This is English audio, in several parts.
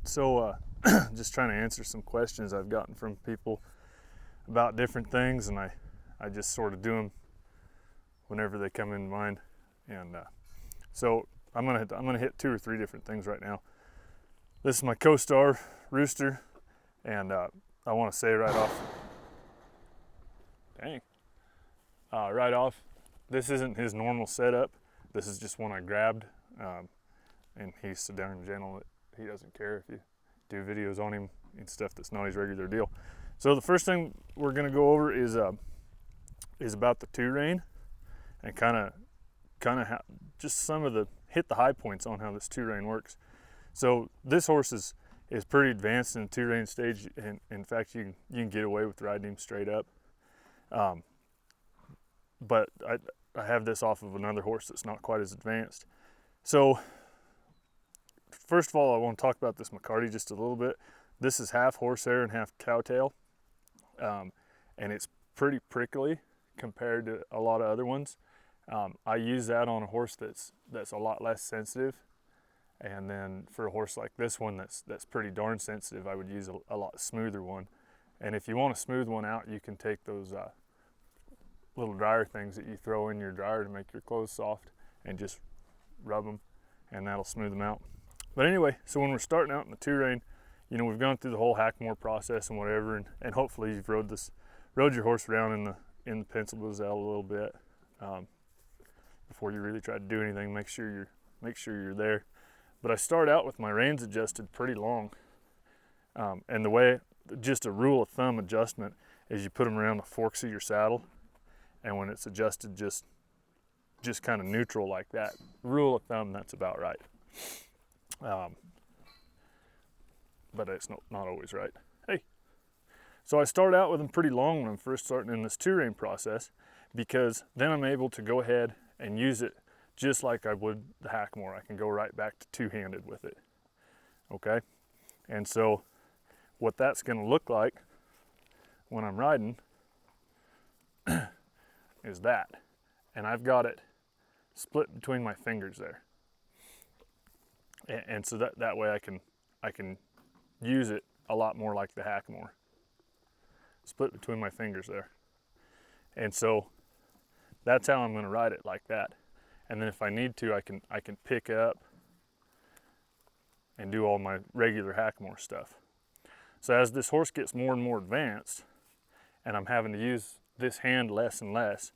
So just trying to answer some questions I've gotten from people about different things, and I just sort of do them whenever they come in mind. And so I'm gonna hit 2 or 3 different things right now. This is my co-star rooster, and I want to say right off, this isn't his normal setup. This is just one I grabbed, and he's so darn gentle that he doesn't care if you do videos on him and stuff that's not his regular deal. So the first thing we're gonna go over is about the two-rein, and kind of just some of the hit the high points on how this two-rein works. So this horse is pretty advanced in the two-rein stage, and in fact you can get away with riding him straight up. But I have this off of another horse that's not quite as advanced. So first of all, I want to talk about this mcarty just a little bit. This is half horsehair and half cowtail, and it's pretty prickly compared to a lot of other ones. I use that on a horse that's a lot less sensitive, and then for a horse like this one that's pretty darn sensitive, I would use a lot smoother one. And if you want a smooth one out, you can take those little dryer things that you throw in your dryer to make your clothes soft and just rub them, and that'll smooth them out. But anyway, so when we're starting out in the two-rein, you know, we've gone through the whole Hackmore process and whatever, and hopefully you've rode your horse around in the pencil gazelle a little bit before you really try to do anything. Make sure you're there. But I start out with my reins adjusted pretty long, and the way, just a rule of thumb adjustment, is you put them around the forks of your saddle, and when it's adjusted just kind of neutral like that. Rule of thumb, that's about right. But it's not always right. Hey, so I start out with them pretty long when I'm first starting in this two-rein process, because then I'm able to go ahead and use it just like I would the Hackmore. I can go right back to two-handed with it, okay? And so what that's gonna look like when I'm riding is that. And I've got it split between my fingers there. And so that way I can use it a lot more like the Hackmore. Split between my fingers there. And so that's how I'm gonna ride it, like that. And then if I need to, I can pick up and do all my regular Hackmore stuff. So as this horse gets more and more advanced, and I'm having to use this hand less and less,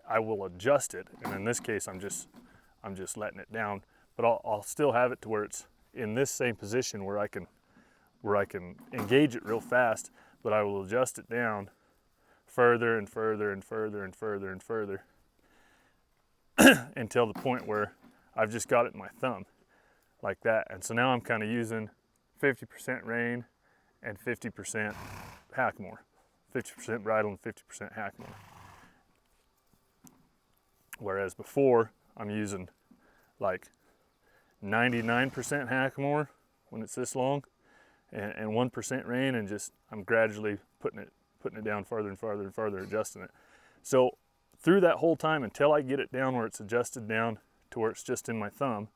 I will adjust it. And in this case, I'm just letting it down, but I'll still have it to where it's in this same position where I can engage it real fast, but I will adjust it down further and further and further and further and further until the point where I've just got it in my thumb like that. And so now I'm kind of using 50% rein and 50% Hackmore, 50% bridle and 50% Hackmore. Whereas before I'm using like 99% Hackmore when it's this long, and 1% rein, and just I'm gradually putting it down farther and farther and farther, adjusting it. So through that whole time, until I get it down where it's adjusted down to where it's just in my thumb,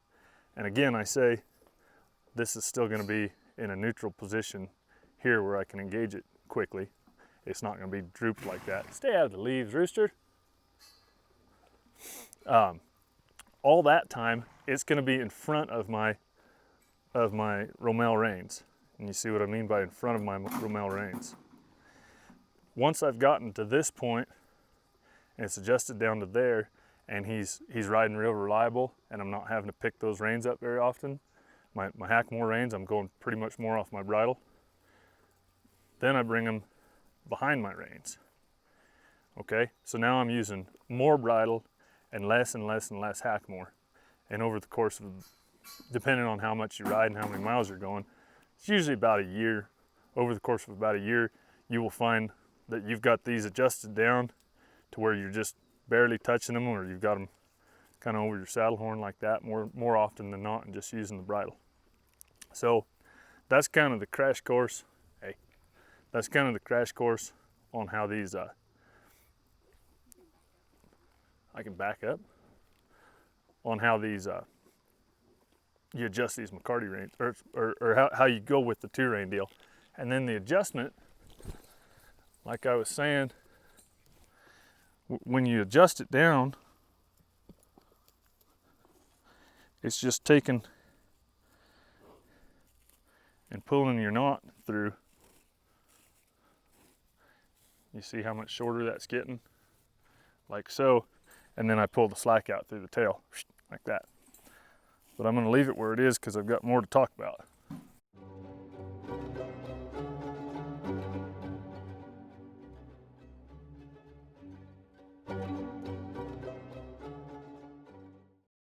and again I say this is still going to be in a neutral position here where I can engage it quickly. It's not going to be drooped like that. Stay out of the leaves, rooster. All that time it's going to be in front of my Rommel reins. And you see what I mean by in front of my Rommel reins. Once I've gotten to this point and it's adjusted down to there, and he's riding real reliable, and I'm not having to pick those reins up very often, my Hackmore reins, I'm going pretty much more off my bridle, then I bring them behind my reins. Okay, so now I'm using more bridle and less and less and less Hackmore. And over the course of, depending on how much you ride and how many miles you're going, it's usually about a year. Over the course of about a year, you will find that you've got these adjusted down to where you're just barely touching them, or you've got them kind of over your saddle horn like that more often than not, and just using the bridle. So that's kind of the crash course. Hey, that's kind of the crash course on how these, I can back up, on how these you adjust these mcarty reins, or how you go with the 2-rein deal. And then the adjustment, like I was saying, when you adjust it down, it's just taking and pulling your knot through. You see how much shorter that's getting? Like so. And then I pull the slack out through the tail, like that. But I'm gonna leave it where it is because I've got more to talk about.